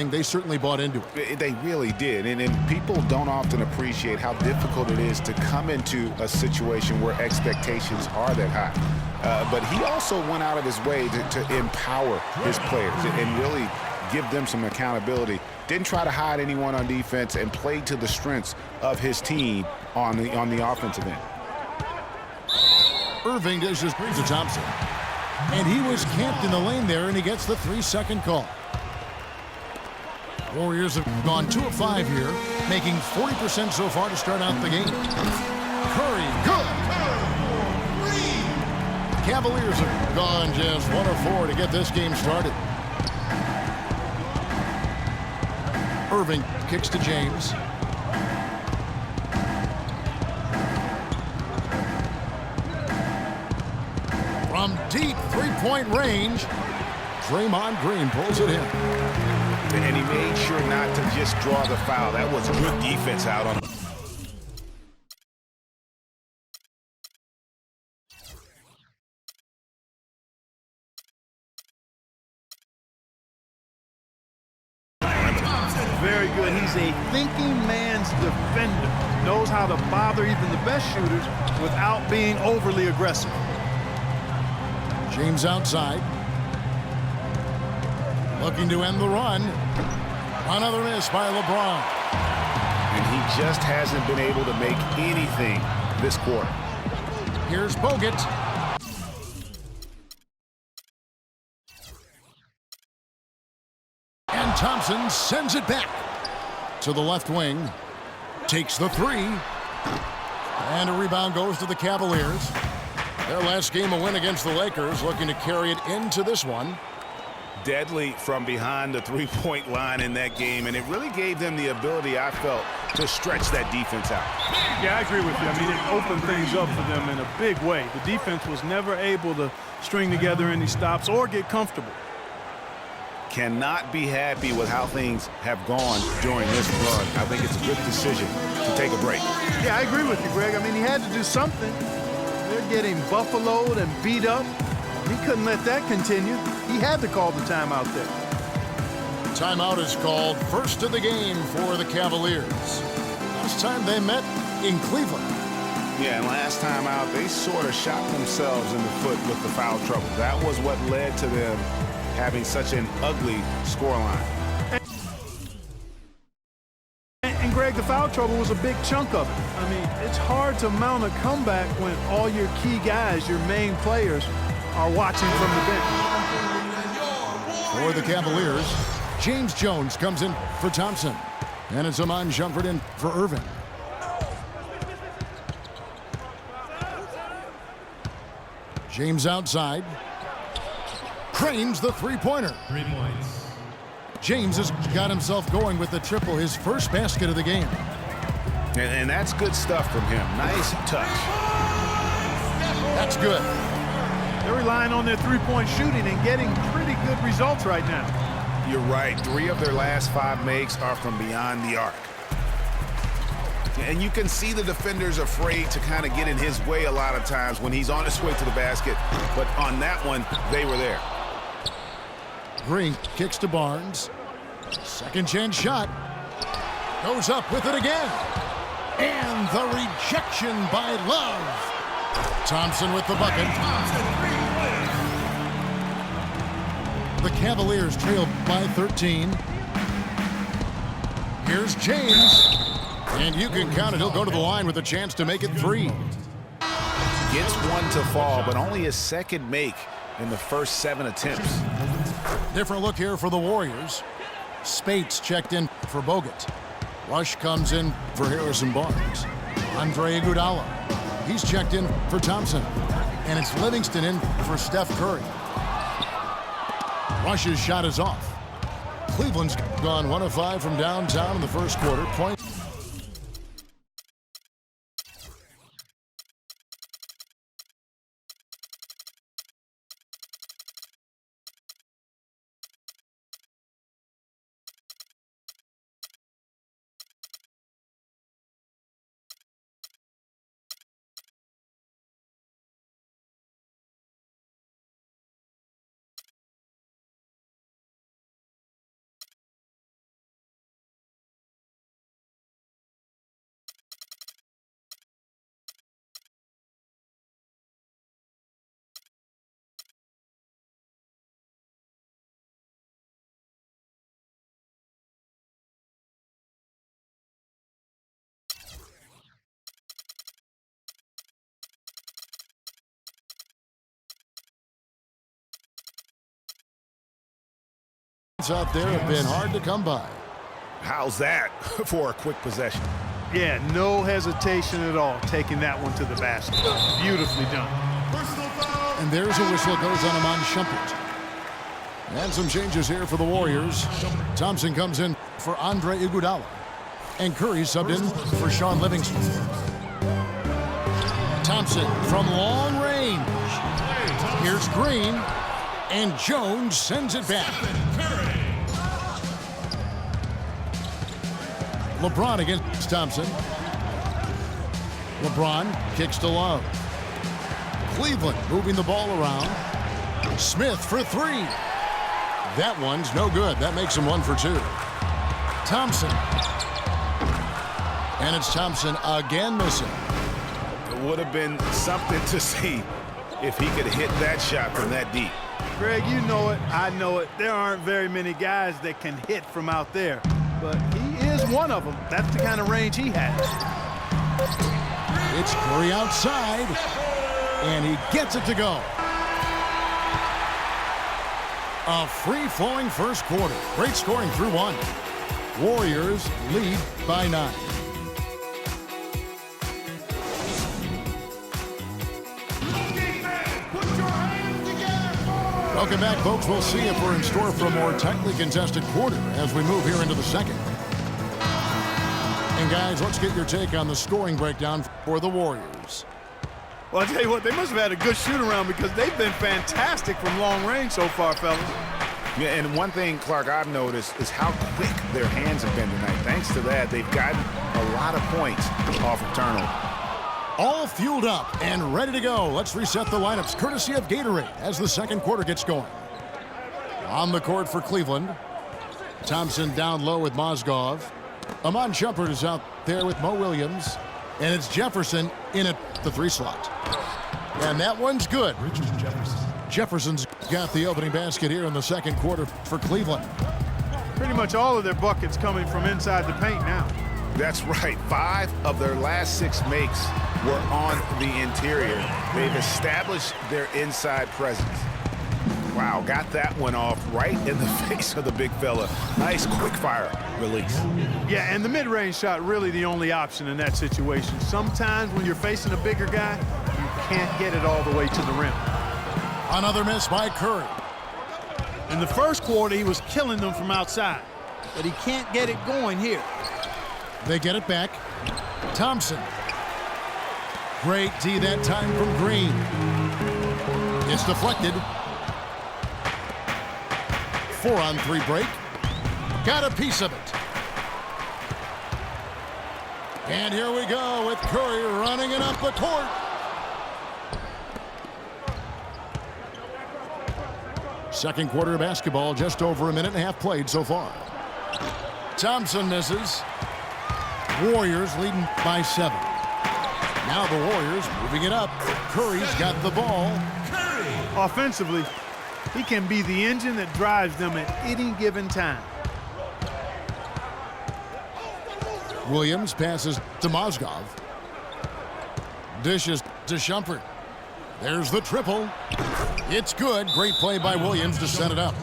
They certainly bought into it. They really did, and people don't often appreciate how difficult it is to come into a situation where expectations are that high. But he also went out of his way to empower his players and really give them some accountability. Didn't try to hide anyone on defense and played to the strengths of his team on the offensive end. Irving dishes to Thompson. And he was camped in the lane there, and he gets the 3-second call. Warriors have gone 2 of 5 here, making 40% so far to start out the game. Curry, good. Cavaliers have gone just 1 of 4 to get this game started. Irving kicks to James. From deep three-point range, Draymond Green pulls it in. And he made sure not to just draw the foul. That was good defense out on him. Very good. He's a thinking man's defender. Knows how to bother even the best shooters without being overly aggressive. James outside. Looking to end the run. Another miss by LeBron. And he just hasn't been able to make anything this quarter. Here's Bogut. And Thompson sends it back to the left wing. Takes the 3. And a rebound goes to the Cavaliers. Their last game, a win against the Lakers, looking to carry it into this one. Deadly from behind the three-point line in that game, and it really gave them the ability, I felt, to stretch that defense out. Yeah, I agree with you. I mean, it opened things up for them in a big way. The defense was never able to string together any stops or get comfortable. Cannot be happy with how things have gone during this run. I think it's a good decision to take a break. Yeah, I agree with you, Greg. I mean, he had to do something. They're getting buffaloed and beat up. He couldn't let that continue. He had to call the timeout there. Timeout is called, first of the game for the Cavaliers. Last time they met in Cleveland. Yeah, and last time out, they sort of shot themselves in the foot with the foul trouble. That was what led to them having such an ugly scoreline. And Greg, the foul trouble was a big chunk of it. I mean, it's hard to mount a comeback when all your key guys, your main players, are watching from the bench. For the Cavaliers, James Jones comes in for Thompson. And it's Iman Shumpert in for Irving. James outside. Cranes the three-pointer. 3 points. James has got himself going with the triple, his first basket of the game. And that's good stuff from him. Nice touch. That's good. They're relying on their three-point shooting and getting pretty good results right now. You're right. 3 of their last 5 makes are from beyond the arc. And you can see the defenders afraid to kind of get in his way a lot of times when he's on his way to the basket. But on that one, they were there. Green kicks to Barnes. Second chance shot. Goes up with it again. And the rejection by Love. Thompson with the bucket. The Cavaliers trail by 13. Here's James. And you can count it. He'll go to the line with a chance to make it 3. Gets one to fall, but only his second make in the first 7 attempts. Different look here for the Warriors. Spates checked in for Bogut. Rush comes in for Harrison Barnes. Andre Iguodala. He's checked in for Thompson. And it's Livingston in for Steph Curry. Rush's shot is off. Cleveland's gone 1 of 5 from downtown in the first quarter. Point. out there have been hard to come by. How's that for a quick possession? Yeah, no hesitation at all taking that one to the basket. Beautifully done. And there's a whistle. It goes on Iman Shumpert. And some changes here for the Warriors. Thompson comes in for Andre Iguodala. And Curry subbed in for Sean Livingston. Thompson from long range. Here's Green. And Jones sends it back. LeBron against Thompson. LeBron kicks to Love. Cleveland moving the ball around. Smith for three. That one's no good. That makes him 1 for 2. Thompson. And it's Thompson again missing. It would have been something to see if he could hit that shot from that deep. Greg, you know it. I know it. There aren't very many guys that can hit from out there. But he is one of them. That's the kind of range he has. It's Curry outside. And he gets it to go. A free-flowing first quarter. Great scoring through 1. Warriors lead by 9. Welcome back, folks. We'll see if we're in store for a more tightly contested quarter as we move here into the second. And, guys, let's get your take on the scoring breakdown for the Warriors. Well, I'll tell you what, they must have had a good shoot-around because they've been fantastic from long range so far, fellas. Yeah, and one thing, Clark, I've noticed is how quick their hands have been tonight. Thanks to that, they've gotten a lot of points off of turnover. All fueled up and ready to go. Let's reset the lineups courtesy of Gatorade as the second quarter gets going. On the court for Cleveland. Thompson down low with Mozgov. Iman Shumpert is out there with Mo Williams. And it's Jefferson in at the 3 slot. And that one's good. Jefferson's got the opening basket here in the second quarter for Cleveland. Pretty much all of their buckets coming from inside the paint now. That's right. 5 of their last 6 makes were on the interior. They've established their inside presence. Wow, got that one off right in the face of the big fella. Nice quick fire release. Yeah, and the mid-range shot really the only option in that situation. Sometimes when you're facing a bigger guy, you can't get it all the way to the rim. Another miss by Curry. In the first quarter, he was killing them from outside, but he can't get it going here. They get it back. Thompson. Great D that time from Green. It's deflected. 4-on-3 break. Got a piece of it. And here we go with Curry running it up the court. Second quarter of basketball, just over a minute and a half played so far. Thompson misses. Warriors leading by 7. Now the Warriors moving it up. Curry's got the ball. Offensively, he can be the engine that drives them at any given time. Williams passes to Mozgov. Dishes to Shumpert. There's the triple. It's good. Great play by Williams to set it up.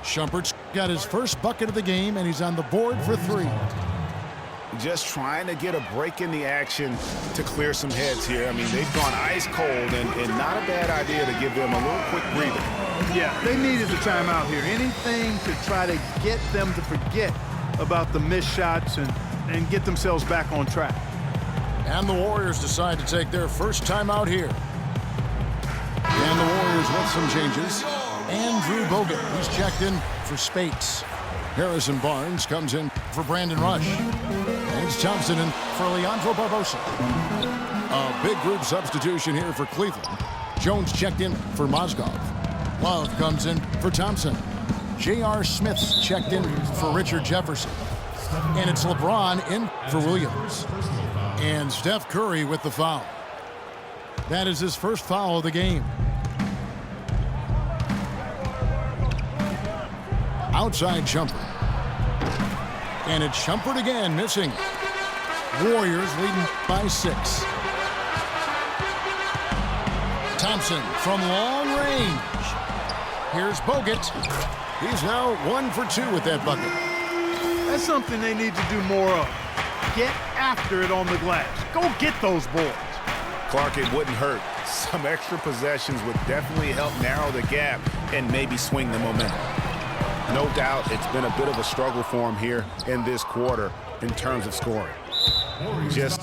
Shumpert's got his first bucket of the game, and he's on the board for 3. Just trying to get a break in the action to clear some heads here. I mean, they've gone ice cold, and not a bad idea to give them a little quick breather. Yeah, they needed the timeout here. Anything to try to get them to forget about the missed shots and get themselves back on track. And the Warriors decide to take their first timeout here. And the Warriors with some changes. Andrew Bogut, he's checked in for Spates. Harrison Barnes comes in for Brandon Rush. And it's Thompson in for Leandro Barbosa. A big group substitution here for Cleveland. Jones checked in for Mozgov. Love comes in for Thompson. J.R. Smith's checked in for Richard Jefferson. And it's LeBron in for Williams. And Steph Curry with the foul. That is his first foul of the game. Outside Shumpert. And it's Shumpert again, missing. Warriors leading by 6. Thompson from long range. Here's Bogut. He's now 1 for 2 with that bucket. That's something they need to do more of. Get after it on the glass. Go get those boards. Clark, it wouldn't hurt. Some extra possessions would definitely help narrow the gap and maybe swing the momentum. No doubt it's been a bit of a struggle for him here in this quarter in terms of scoring. Just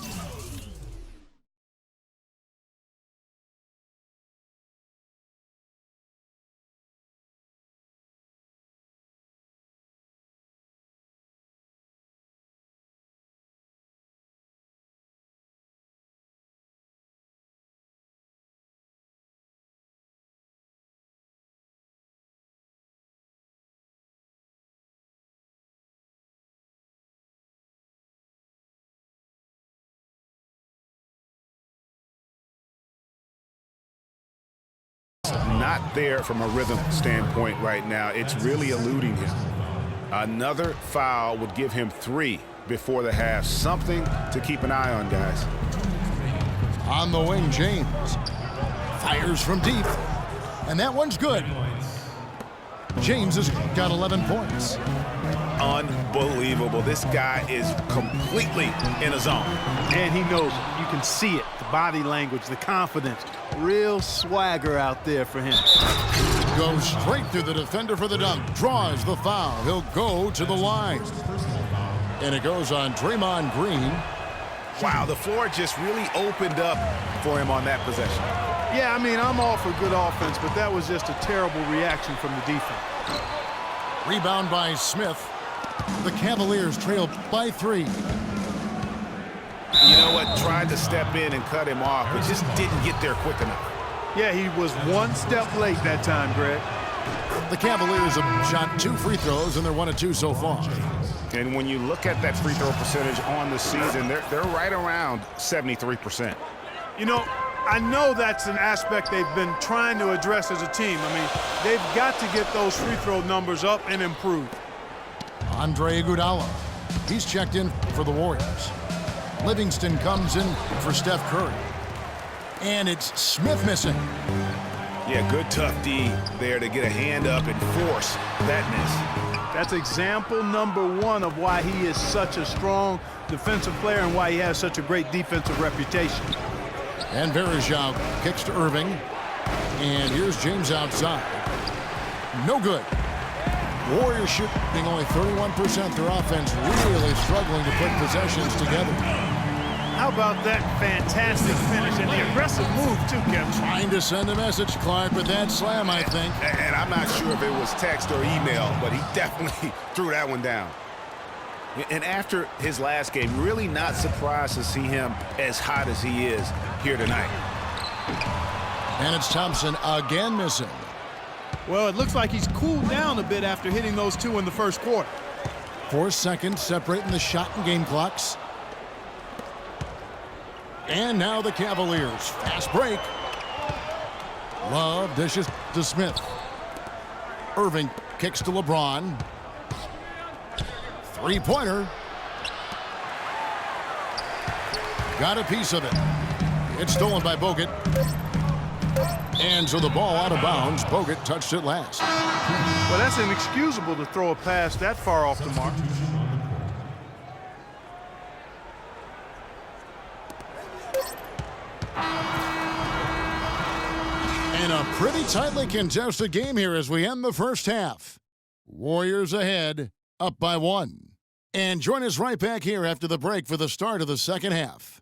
not there from a rhythm standpoint right now. It's really eluding him. Another foul would give him 3 before the half. Something to keep an eye on, guys. On the wing, James fires from deep, and that one's good. James has got 11 points. Unbelievable. This guy is completely in a zone. And he knows it. You can see it. The body language, the confidence. Real swagger out there for him. Goes straight through the defender for the dunk. Draws the foul. He'll go to the line. And it goes on Draymond Green. Wow, the floor just really opened up for him on that possession. Yeah, I mean, I'm all for good offense, but that was just a terrible reaction from the defense. Rebound by Smith. The Cavaliers trail by 3. You know what? Tried to step in and cut him off, but just didn't get there quick enough. Yeah, he was one step late that time, Greg. The Cavaliers have shot 2 free throws, and they're 1 of 2 so far. And when you look at that free throw percentage on the season, they're right around 73%. You know, I know that's an aspect they've been trying to address as a team. I mean, they've got to get those free throw numbers up and improve. Andre Iguodala. He's checked in for the Warriors. Livingston comes in for Steph Curry. And it's Smith missing. Yeah, good tough D there to get a hand up and force that miss. That's example number 1 of why he is such a strong defensive player and why he has such a great defensive reputation. And Varejao kicks to Irving. And here's James outside. No good. Warriors shooting only 31%. Their offense really struggling to put possessions together. How about that fantastic finish and the aggressive move, too, Kevin? Trying to send a message, Clark, with that slam, I think. And I'm not sure if it was text or email, but he definitely threw that one down. And after his last game, really not surprised to see him as hot as he is here tonight. And it's Thompson again missing. Well, it looks like he's cooled down a bit after hitting those 2 in the first quarter. 4 seconds separating the shot and game clocks. And now the Cavaliers. Fast break. Love dishes to Smith. Irving kicks to LeBron. 3-pointer. Got a piece of it. It's stolen by Bogut. And so the ball out of bounds. Bogut touched it last. Well, that's inexcusable to throw a pass that far off the mark. And a pretty tightly contested game here as we end the first half. Warriors ahead, up by 1. And join us right back here after the break for the start of the second half.